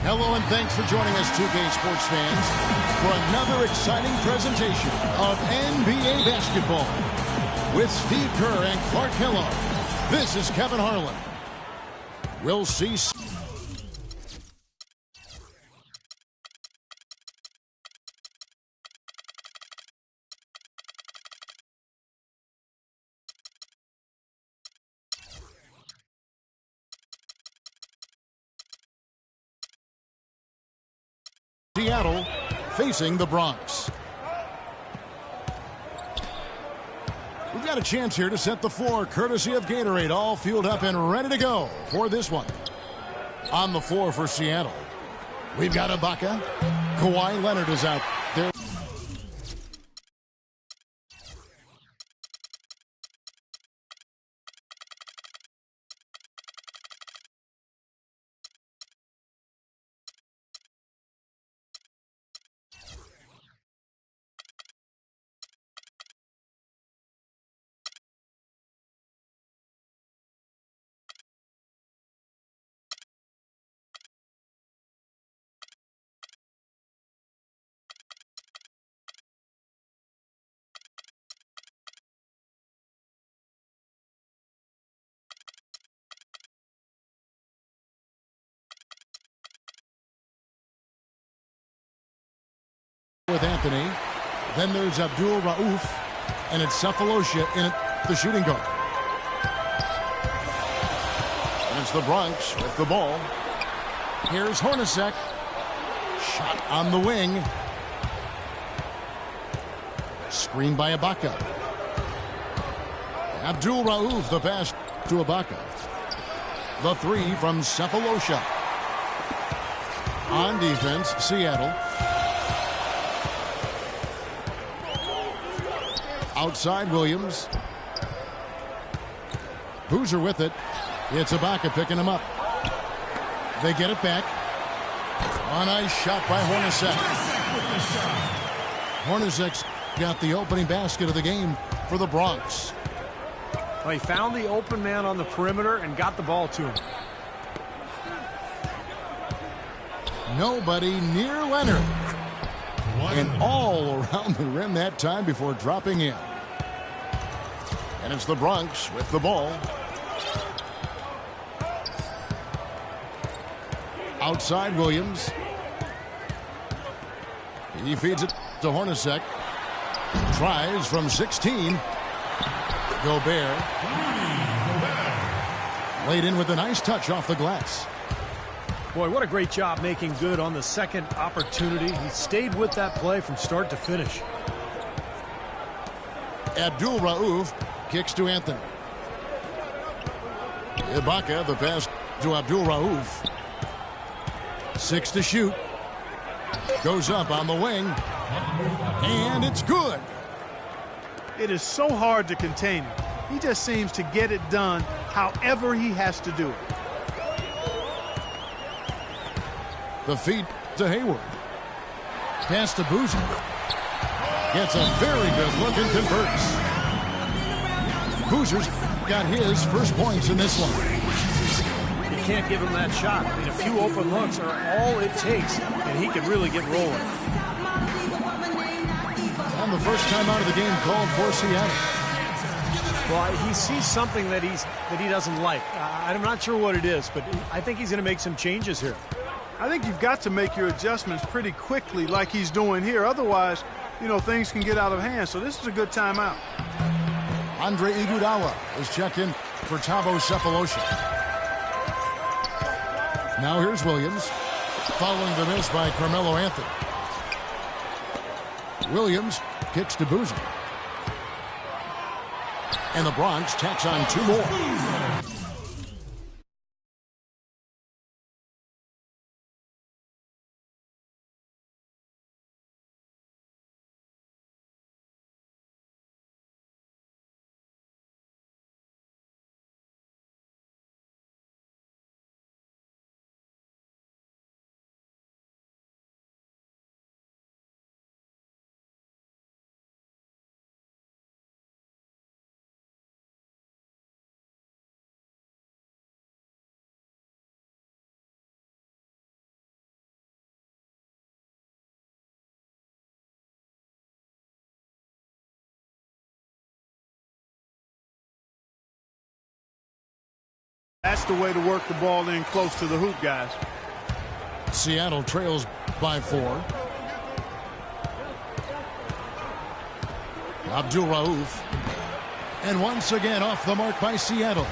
Hello and thanks for joining us, 2K Sports fans, for another exciting presentation of NBA basketball. With Steve Kerr and Clark Kellogg, this is Kevin Harlan. We'll see. Seattle facing the Bronx. We've got a chance here to set the floor courtesy of Gatorade, all fueled up and ready to go for this one. On the floor for Seattle, we've got Ibaka. Kawhi Leonard is out there. With Anthony, then there's Abdul Rauf, and it's Cephalosha in the shooting guard. And it's the Bronx with the ball. Here's Hornacek. Shot on the wing. Screen by Ibaka. Abdul Rauf, the pass to Ibaka. The three from Cephalosha. On defense, Seattle. Outside Williams. Boozer with it. It's Ibaka picking him up. They get it back. A nice shot by Hornacek. Hornacek's got the opening basket of the game for the Bronx. Well, he found the open man on the perimeter and got the ball to him. Nobody near Leonard. And all around the rim that time before dropping in. And it's the Bronx with the ball. Outside Williams. He feeds it to Hornacek. Tries from 16. Gobert. Laid in with a nice touch off the glass. Boy, what a great job making good on the second opportunity. He stayed with that play from start to finish. Abdul Rauf kicks to Anthony. Ibaka, the pass to Abdul Rauf. 6 to shoot. Goes up on the wing. And it's good. It is so hard to contain him. He just seems to get it done however he has to do it. The feed to Hayward. Pass to Boozer. Gets a very good look and converts. Boozer's got his first points in this one. You can't give him that shot. I mean, a few open looks are all it takes, and he can really get rolling. And the first time out of the game called for Seattle. Well, he sees something that he doesn't like. I'm not sure what it is, but I think he's going to make some changes here. I think you've got to make your adjustments pretty quickly like he's doing here. Otherwise, you know, things can get out of hand. So this is a good timeout. Andre Iguodala is checked in for Thabo Cephalosha. Now here's Williams. Following the miss by Carmelo Anthony. Williams kicks to Boozer. And the Bronx tacks on 2 more. That's the way to work the ball in close to the hoop, guys. Seattle trails by 4. Abdul Rauf. And once again off the mark by Seattle.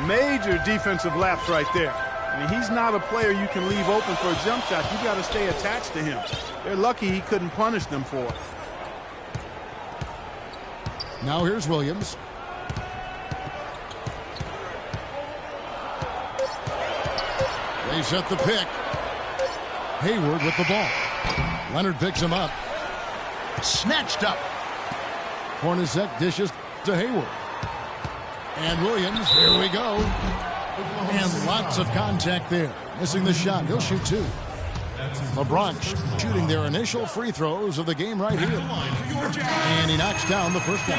Major defensive lapse right there. I mean, he's not a player you can leave open for a jump shot. You got to stay attached to him. They're lucky he couldn't punish them for it. Now here's Williams. They set the pick. Hayward with the ball. Leonard picks him up. Snatched up. Hornacek dishes to Hayward. And Williams, here we go. And lots of contact there. Missing the shot. He'll shoot 2. The Bronx shooting their initial free throws of the game right here. And he knocks down the first one.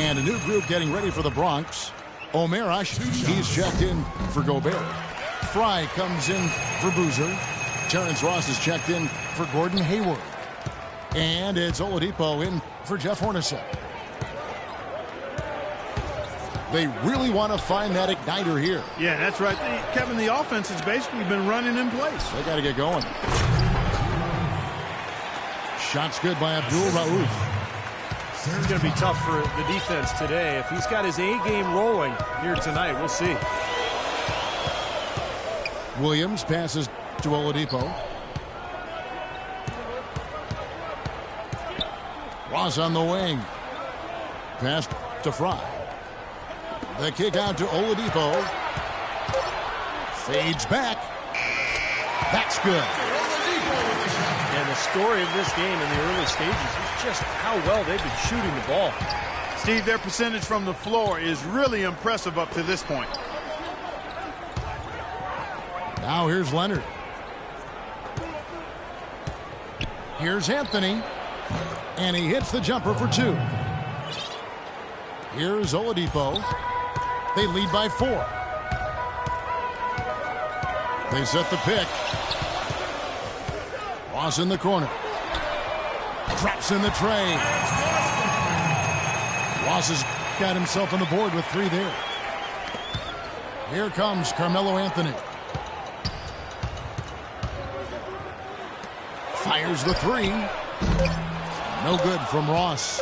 And a new group getting ready for the Bronx. Omer Ashe, he's checked in for Gobert. Fry comes in for Boozer. Terrence Ross is checked in for Gordon Hayward. And it's Oladipo in for Jeff Hornacek. They really want to find that igniter here. Yeah, that's right. Kevin, the offense has basically been running in place. They got to get going. Shots good by Abdul Rauf. It's going to be tough for the defense today. If he's got his A game rolling here tonight, we'll see. Williams passes to Oladipo. Ross on the wing. Pass to Fry. The kick out to Oladipo. Fades back. That's good. And the story of this game in the early stages is just how well they've been shooting the ball. Steve, their percentage from the floor is really impressive up to this point. Now here's Leonard. Here's Anthony. And he hits the jumper for 2. Here's Oladipo. They lead by 4. They set the pick. Ross in the corner. Drops in the tray. Ross has got himself on the board with 3 there. Here comes Carmelo Anthony. Fires the 3. No good from Ross.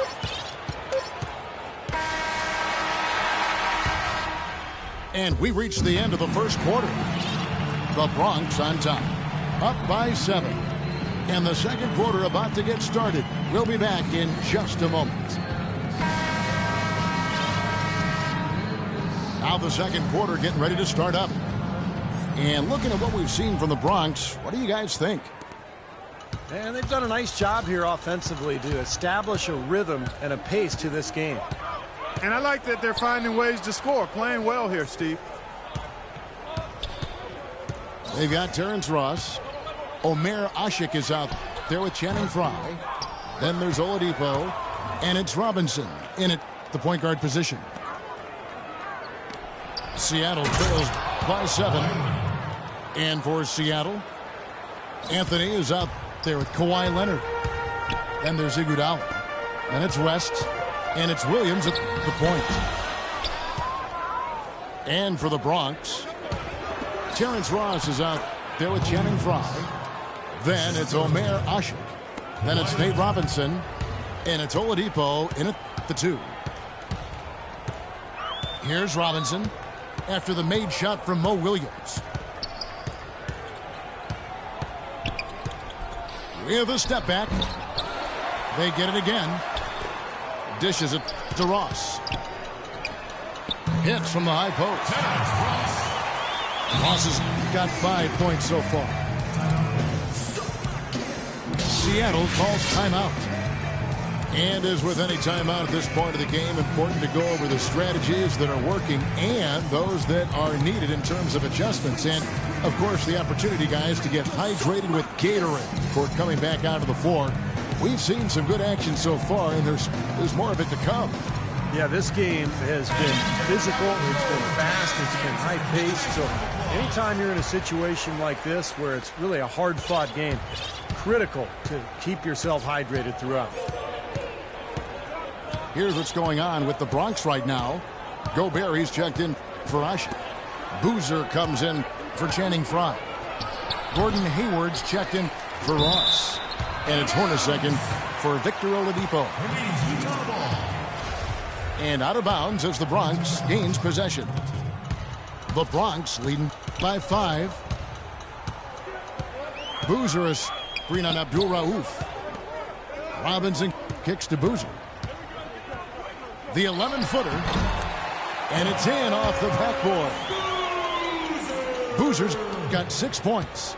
And we reach the end of the first quarter. The Bronx on top, up by 7. And the second quarter about to get started. We'll be back in just a moment. Now the second quarter getting ready to start up. And looking at what we've seen from the Bronx, what do you guys think? And they've done a nice job here offensively to establish a rhythm and a pace to this game. And I like that they're finding ways to score. Playing well here, Steve. They've got Terrence Ross. Omer Ashe is out there with Channing Frye. Then there's Oladipo. And it's Robinson in at the point guard position. Seattle trails by 7. And for Seattle, Anthony is out there with Kawhi Leonard. Then there's Iguodala. Then it's West. And it's Williams at the point. And for the Bronx, Terrence Ross is out there with Channing Frye. Then it's Omer Ashe. Then it's Nate Robinson. And it's Oladipo in at the 2. Here's Robinson after the made shot from Mo Williams. With a step back. They get it again. Dishes it to Ross. Hits from the high post. Ross has got 5 points so far. Seattle calls timeout. And as with any timeout at this point of the game, important to go over the strategies that are working and those that are needed in terms of adjustments. And, of course, the opportunity, guys, to get hydrated with Gatorade before coming back out of the floor. We've seen some good action so far, and there's more of it to come. Yeah, this game has been physical. It's been fast. It's been high-paced. So anytime you're in a situation like this where it's really a hard-fought game, critical to keep yourself hydrated throughout. Here's what's going on with the Bronx right now. Gobert, he's checked in for Ashe. Boozer comes in for Channing Frye. Gordon Hayward's checked in for Ross. And it's Hornacek in for Victor Oladipo. And out of bounds as the Bronx gains possession. The Bronx leading by 5. Boozer is screen on Abdul Rauf. Robinson kicks to Boozer. The 11-footer. And it's in off the backboard. Boozer's got 6 points.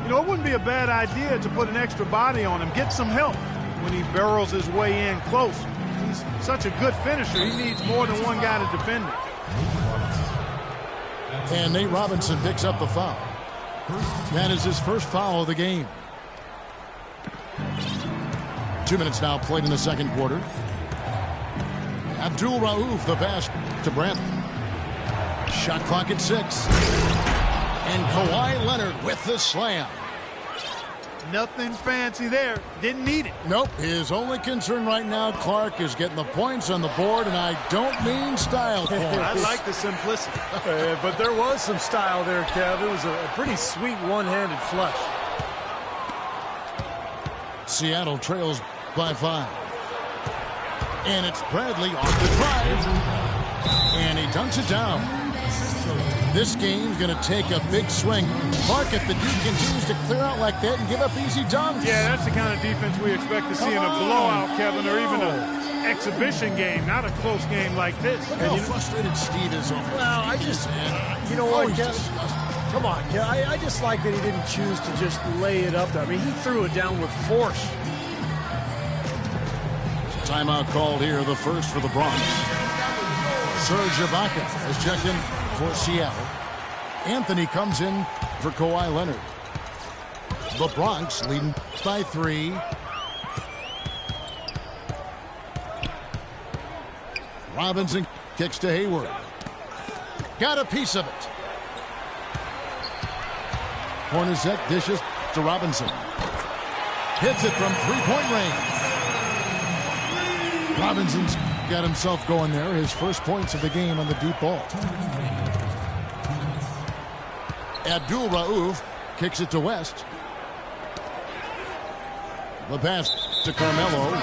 You know, it wouldn't be a bad idea to put an extra body on him, get some help when he barrels his way in close. He's such a good finisher. He needs more than one guy to defend him. And Nate Robinson picks up the foul. That is his first foul of the game. 2 minutes now played in the second quarter. Abdul Rauf the pass to Bradley. Shot clock at 6. And Kawhi Leonard with the slam. Nothing fancy there. Didn't need it. Nope. His only concern right now, Clark, is getting the points on the board, and I don't mean style points. I like the simplicity. But there was some style there, Kev. It was a pretty sweet one-handed flush. Seattle trails by 5. And it's Bradley off the drive. And he dunks it down. This game's going to take a big swing. Clark, if the dude continues to clear out like that and give up easy dunks. Yeah, that's the kind of defense we expect to see in a blowout, Kevin, or even an exhibition game, not a close game like this. Look how frustrated Steve is over. Well, I just, you know what, Kev? Come on, Kev. I just like that he didn't choose to just lay it up there. I mean, he threw it down with force. Timeout called here, the first for the Bronx. Serge Ibaka has checked in for Seattle. Anthony comes in for Kawhi Leonard. The Bronx leading by 3. Robinson kicks to Hayward. Got a piece of it. Hornacek dishes to Robinson. Hits it from 3-point range. Robinson's got himself going there. His first points of the game on the deep ball. Abdul Rauf kicks it to West. The pass to Carmelo.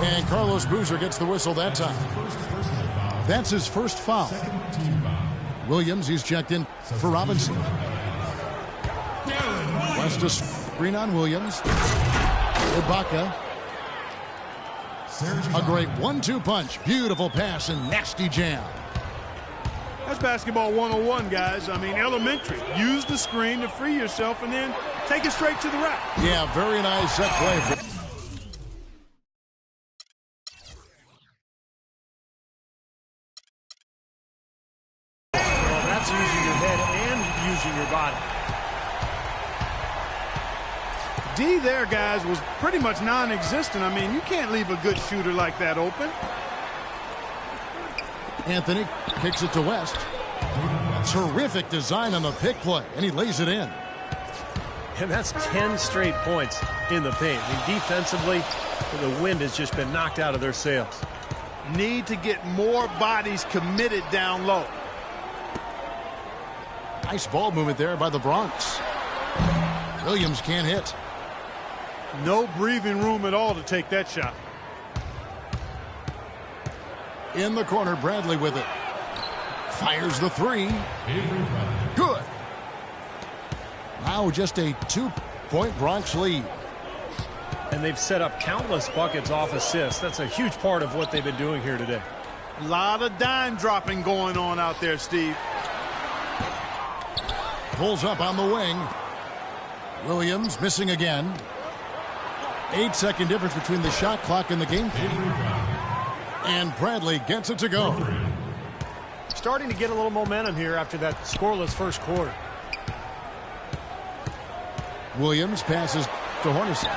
And Carlos Boozer gets the whistle that time. That's his first foul. Williams, he's checked in for Robinson. West to screen on Williams. Ibaka. A great 1-2 punch. Beautiful pass and nasty jam. That's basketball 101, guys. I mean, elementary. Use the screen to free yourself and then take it straight to the rack. Yeah, very nice set play. Well, that's using your head and using your body. D there, guys, was pretty much non-existent. I mean, you can't leave a good shooter like that open. Anthony kicks it to West. Terrific design on the pick play, and he lays it in. And that's 10 straight points in the paint. I mean, defensively, the wind has just been knocked out of their sails. Need to get more bodies committed down low. Nice ball movement there by the Bronx. Williams can't hit. No breathing room at all to take that shot. In the corner, Bradley with it. Fires the 3. Good. Now just a 2-point Bronx lead. And they've set up countless buckets off assists. That's a huge part of what they've been doing here today. A lot of dime dropping going on out there, Steve. Pulls up on the wing. Williams missing again. 8-second difference between the shot clock and the game clock. And Bradley gets it to go. Starting to get a little momentum here after that scoreless first quarter. Williams passes to Hornacek.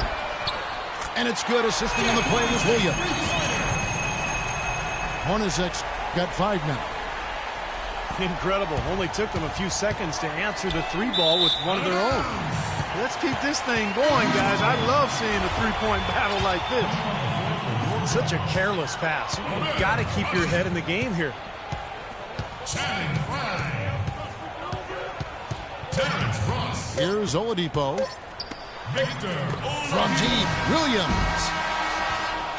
And it's good. Assisting on the play is Williams. Hornacek's got 5 now. Incredible. Only took them a few seconds to answer the 3-ball with one of their own. Let's keep this thing going, guys. I love seeing a 3-point battle like this. Such a careless pass. You've got to keep your head in the game here. Here's Oladipo. From deep, Williams.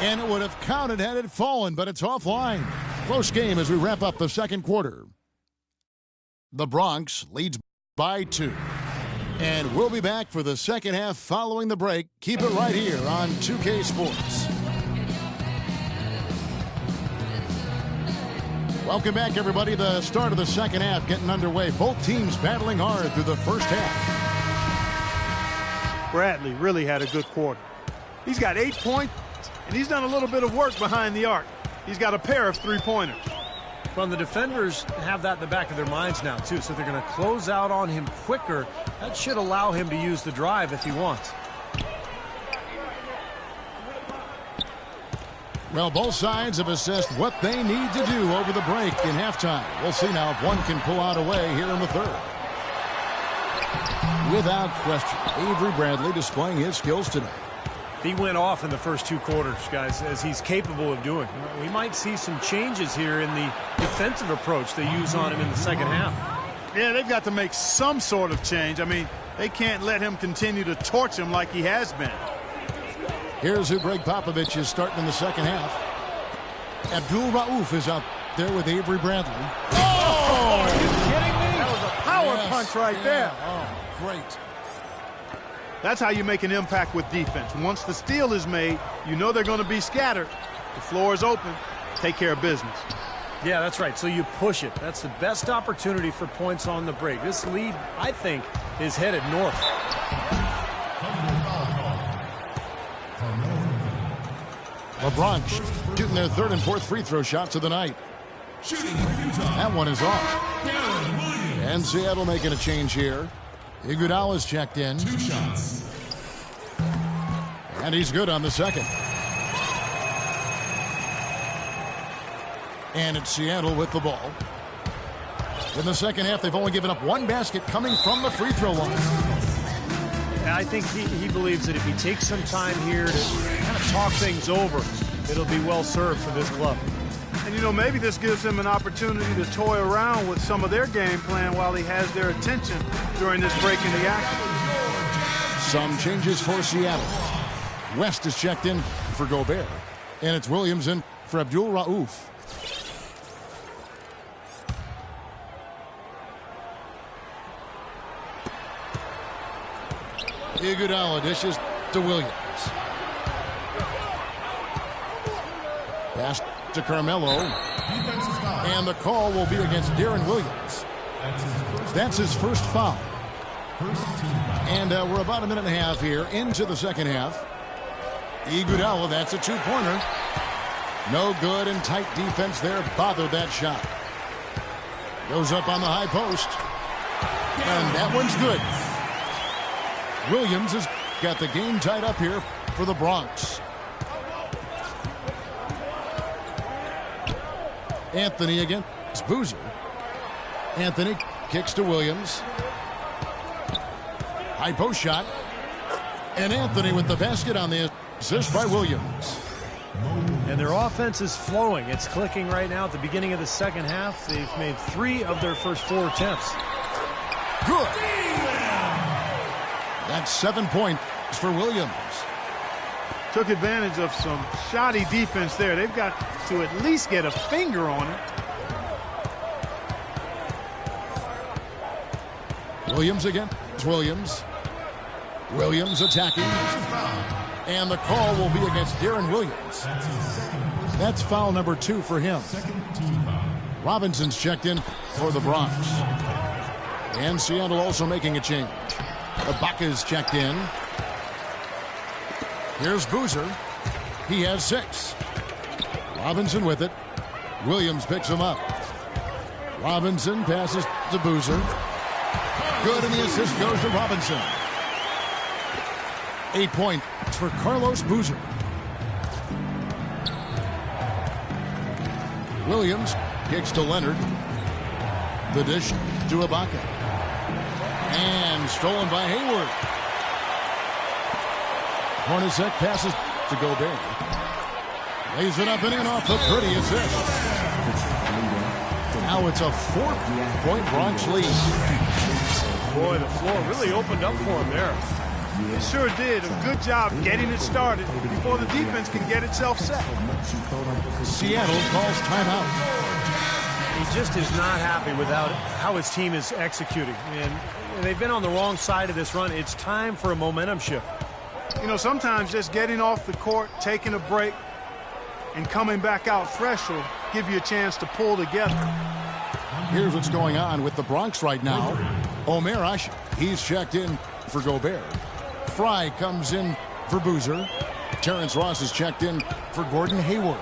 And it would have counted had it fallen, but it's offline. Close game as we wrap up the second quarter. The Bronx leads by 2. And we'll be back for the second half following the break. Keep it right here on 2K Sports. Welcome back, everybody. The start of the second half getting underway. Both teams battling hard through the first half. Bradley really had a good quarter. He's got 8 points, and he's done a little bit of work behind the arc. He's got a pair of three-pointers. Well, the defenders have that in the back of their minds now, too, so they're going to close out on him quicker. That should allow him to use the drive if he wants. Well, both sides have assessed what they need to do over the break in halftime. We'll see now if one can pull out a way here in the third. Without question, Avery Bradley displaying his skills today. He went off in the first 2 quarters, guys, as he's capable of doing. We might see some changes here in the defensive approach they use on him in the second half. Yeah, they've got to make some sort of change. I mean, they can't let him continue to torch him like he has been. Here's who Greg Popovich is starting in the second half. Abdul Rauf is out there with Avery Bradley. Oh! Are you kidding me? That was a power punch right there. Oh, great. That's how you make an impact with defense. Once the steal is made, you know they're going to be scattered. The floor is open. Take care of business. Yeah, that's right. So you push it. That's the best opportunity for points on the break. This lead, I think, is headed north. The Bronx shooting their third and fourth free throw shots of the night. That one is off. And Seattle making a change here. Iguodala's checked in. 2 shots. And he's good on the second. And it's Seattle with the ball. In the second half, they've only given up 1 basket coming from the free throw line. I think he believes that if he takes some time here to kind of talk things over, it'll be well served for this club. And, you know, maybe this gives him an opportunity to toy around with some of their game plan while he has their attention during this break in the action. Some changes for Seattle. West is checked in for Gobert. And it's Williams in for Abdul Rauf. Iguodala dishes to Williams. Pass to Carmelo. And the call will be against Darren Williams. That's his first foul. And we're about a minute and a half here into the second half. Iguodala, that's a 2-pointer. No good, and tight defense there bothered that shot. Goes up on the high post. And that one's good. Williams has got the game tied up here for the Bronx. Anthony against Boozer. Anthony kicks to Williams. High post shot. And Anthony with the basket on the assist by Williams. And their offense is flowing. It's clicking right now at the beginning of the second half. They've made 3 of their first 4 attempts. Good. That's 7 points for Williams. Took advantage of some shoddy defense there. They've got to at least get a finger on it. Williams again. It's Williams. Williams attacking. And the call will be against Darren Williams. That's foul number 2 for him. Robinson's checked in for the Bronx. And Seattle also making a change. Ibaka's checked in. Here's Boozer. He has 6. Robinson with it. Williams picks him up. Robinson passes to Boozer. Good, and the assist goes to Robinson. 8 points for Carlos Boozer. Williams kicks to Leonard. The dish to Ibaka. And stolen by Hayward. Hornacek passes to Gobert. Lays it up and in off the pretty assist. Now it's a 4-point Bronx lead. Boy, the floor really opened up for him there. It sure did. A good job getting it started before the defense can get itself set. Seattle calls timeout. He just is not happy with how his team is executing. And they've been on the wrong side of this run. It's time for a momentum shift. You know, sometimes just getting off the court, taking a break, and coming back out fresh will give you a chance to pull together. Here's what's going on with the Bronx right now. Omer Ashe, he's checked in for Gobert. Fry comes in for Boozer. Terrence Ross is checked in for Gordon Hayward.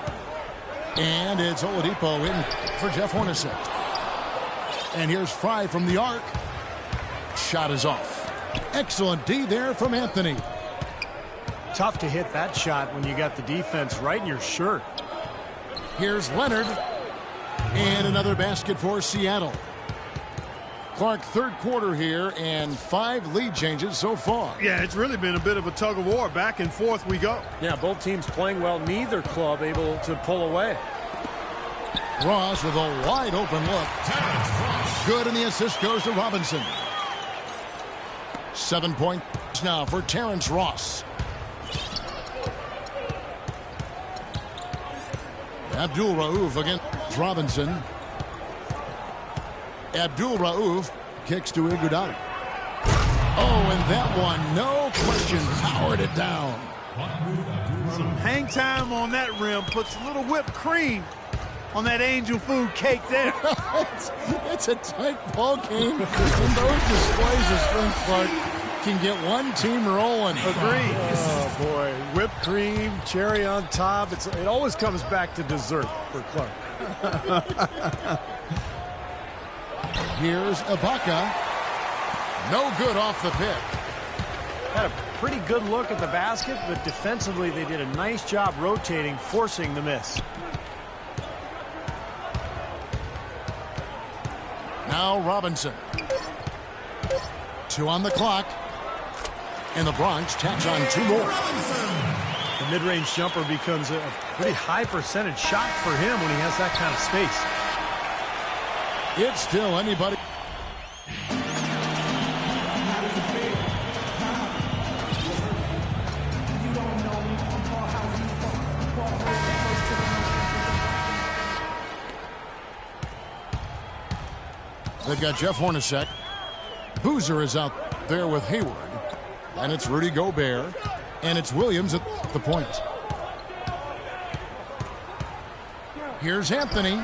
And it's Oladipo in for Jeff Hornacek. And here's Fry from the arc. Shot is off. Excellent D there from Anthony. Tough to hit that shot when you got the defense right in your shirt. Here's Leonard. And another basket for Seattle. Clark, third quarter here, and 5 lead changes so far. Yeah, it's really been a bit of a tug of war. Back and forth we go. Yeah, both teams playing well. Neither club able to pull away. Ross with a wide open look. Good, and the assist goes to Robinson. 7 points now for Terrence Ross. Abdul Rauf against Robinson. Abdul Rauf kicks to Iguodala. Oh, and that one, no question, powered it down. Some hang time on that rim puts a little whipped cream on that angel food cake there. it's a tight ball game, and those displays of strength, Clark, can get one team rolling. Agreed. Oh, boy. Whipped cream, cherry on top. It always comes back to dessert for Clark. Here's Ibaka. No good off the pick. Had a pretty good look at the basket, but defensively they did a nice job rotating, forcing the miss. Now Robinson. 2 on the clock. And the Bronx tacks on 2 more. The mid-range jumper becomes a pretty high percentage shot for him when he has that kind of space. It's still anybody. They've got Jeff Hornacek. Boozer is out there with Hayward. And it's Rudy Gobert. And it's Williams at the point. Here's Anthony.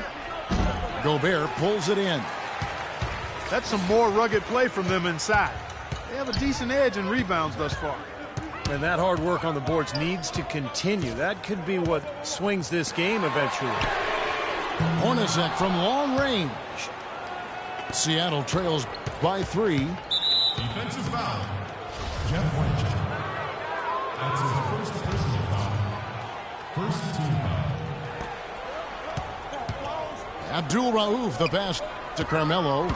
Gobert pulls it in. That's some more rugged play from them inside. They have a decent edge in rebounds thus far. And that hard work on the boards needs to continue. That could be what swings this game eventually. Hornacek from long range. Seattle trails by 3. Defensive foul. Jeff Hornacek. That's his first personal foul. First team foul. Abdul Rauf, the pass to Carmelo.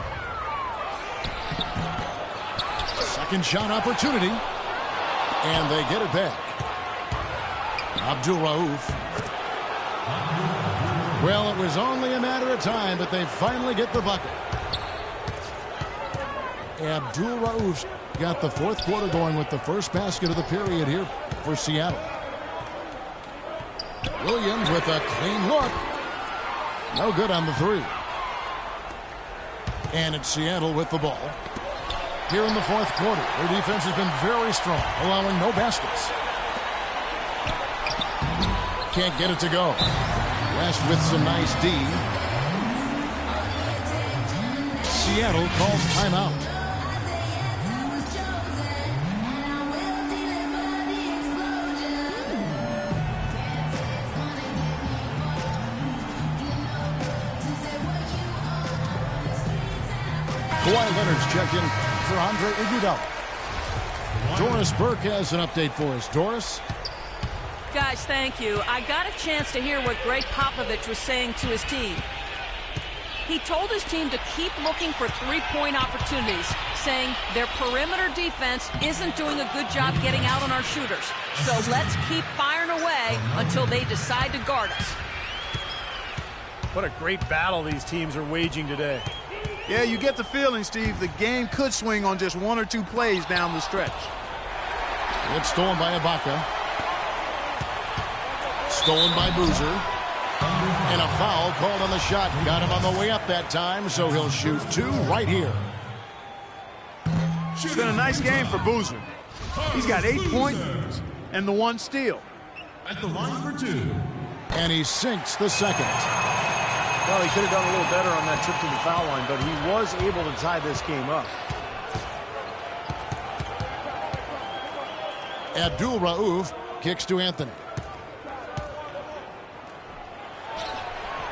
Second shot opportunity. And they get it back. Abdul Rauf. Well, it was only a matter of time, but they finally get the bucket. Abdul Rauf got the fourth quarter going with the first basket of the period here for Seattle. Williams with a clean look. No good on the 3. And it's Seattle with the ball. Here in the fourth quarter, their defense has been very strong, allowing no baskets. Can't get it to go. West with some nice D. Seattle calls timeout. Kawhi Leonard's checked in for Andre Iguodala. Doris Burke has an update for us. Doris? Guys, thank you. I got a chance to hear what Greg Popovich was saying to his team. He told his team to keep looking for three-point opportunities, saying their perimeter defense isn't doing a good job getting out on our shooters. So let's keep firing away until they decide to guard us. What a great battle these teams are waging today. Yeah, you get the feeling, Steve, the game could swing on just 1 or 2 plays down the stretch. It's stolen by Ibaka. Stolen by Boozer. And a foul called on the shot. Got him on the way up that time, so he'll shoot 2 right here. It's been a nice game for Boozer. He's got 8 points and the 1 steal. At the line for 2. And he sinks the second. Well, he could have done a little better on that trip to the foul line, but he was able to tie this game up. Abdul Rauf kicks to Anthony.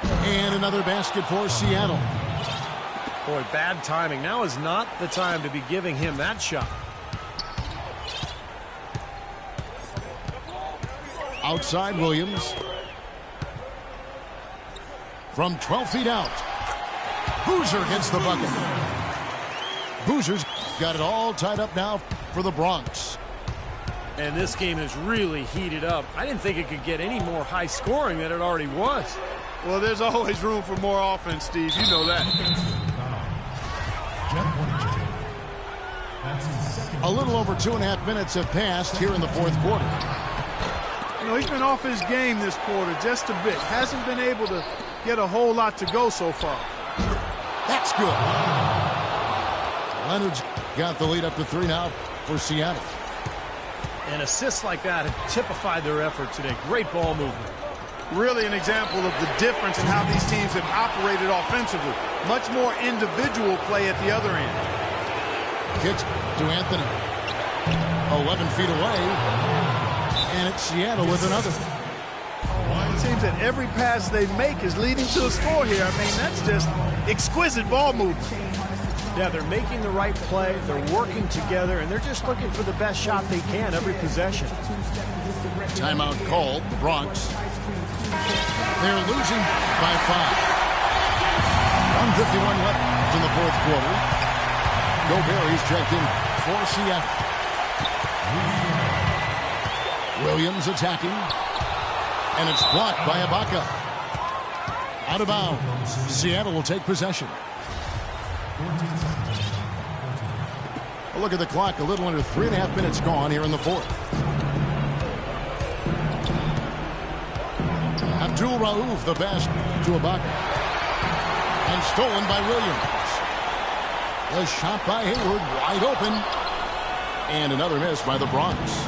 And another basket for Seattle. Boy, bad timing. Now is not the time to be giving him that shot. Outside Williams. From 12 feet out. Boozer gets the bucket. Boozer's got it all tied up now for the Bronx. And this game is really heated up. I didn't think it could get any more high scoring than it already was. Well, there's always room for more offense, Steve. You know that. A little over 2.5 minutes have passed here in the fourth quarter. You know, he's been off his game this quarter just a bit. Hasn't been able to get a whole lot to go so far. That's good. Leonard's got the lead up to 3 now for Seattle. And assists like that have typified their effort today. Great ball movement. Really an example of the difference in how these teams have operated offensively. Much more individual play at the other end. Kicks to Anthony. 11 feet away. And it's Seattle with another. It seems that every pass they make is leading to a score here. I mean, that's just exquisite ball movement. Yeah, they're making the right play. They're working together, and they're just looking for the best shot they can every possession. Timeout called, the Bronx. They're losing by 5. 1:51 left in the fourth quarter. Gobert is checked in for Seattle. Williams attacking. And it's blocked by Ibaka. Out of bounds. Seattle will take possession. A look at the clock. A little under 3.5 minutes gone here in the fourth. Abdul Rauf, the pass to Ibaka. And stolen by Williams. The shot by Hayward, wide open. And another miss by the Bronx.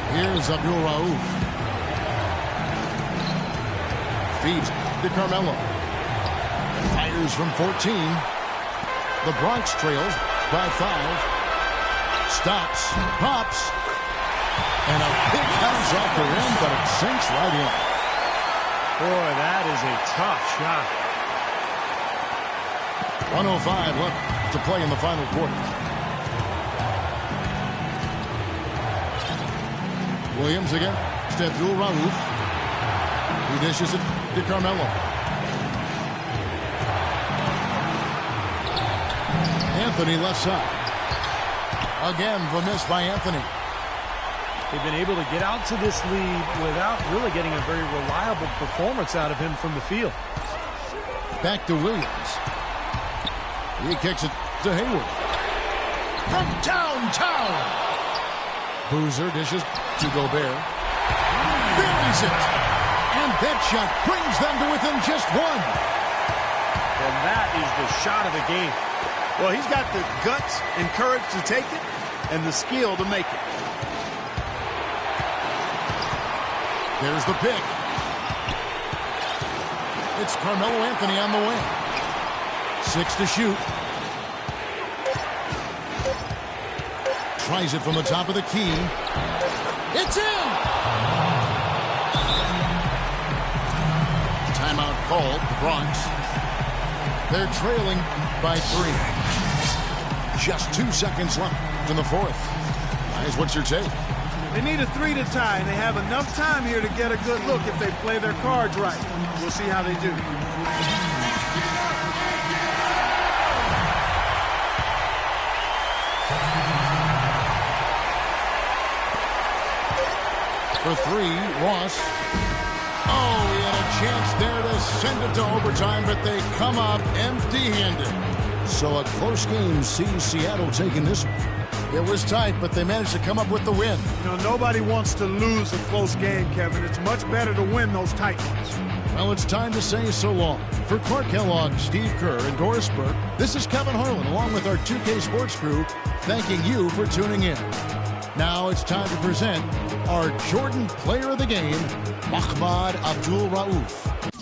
Here's Abdul Rauf. Feeds to Carmelo. Fires from 14. The Bronx trails by 5. Stops. Pops. And a big bounce off the rim, but it sinks right in. Boy, that is a tough shot. 1:05 left to play in the final quarter. Williams again. To Abdul Rauf. He dishes it to Carmelo. Anthony left side. Again, the miss by Anthony. They've been able to get out to this lead without really getting a very reliable performance out of him from the field. Back to Williams. He kicks it to Hayward. From downtown. Boozer dishes to Gobert. Buries it. And that shot brings them to within just 1. And that is the shot of the game. Well, he's got the guts and courage to take it and the skill to make it. There's the pick. It's Carmelo Anthony on the wing. 6 to shoot. Tries it from the top of the key. It's in! Timeout called, the Bronx. They're trailing by 3. Just 2 seconds left in the fourth. Guys, what's your take? They need a 3 to tie, and they have enough time here to get a good look if they play their cards right. We'll see how they do. for three. Ross. Oh, he had a chance there to send it to overtime, but they come up empty-handed. So a close game sees Seattle taking this one. It was tight, but they managed to come up with the win. You know, nobody wants to lose a close game, Kevin. It's much better to win those tight ones. Well, it's time to say so long. For Clark Kellogg, Steve Kerr, and Doris Burke, this is Kevin Harlan, along with our 2K Sports crew, thanking you for tuning in. Now it's time to present our Jordan Player of the Game, Mahmoud Abdul-Rauf.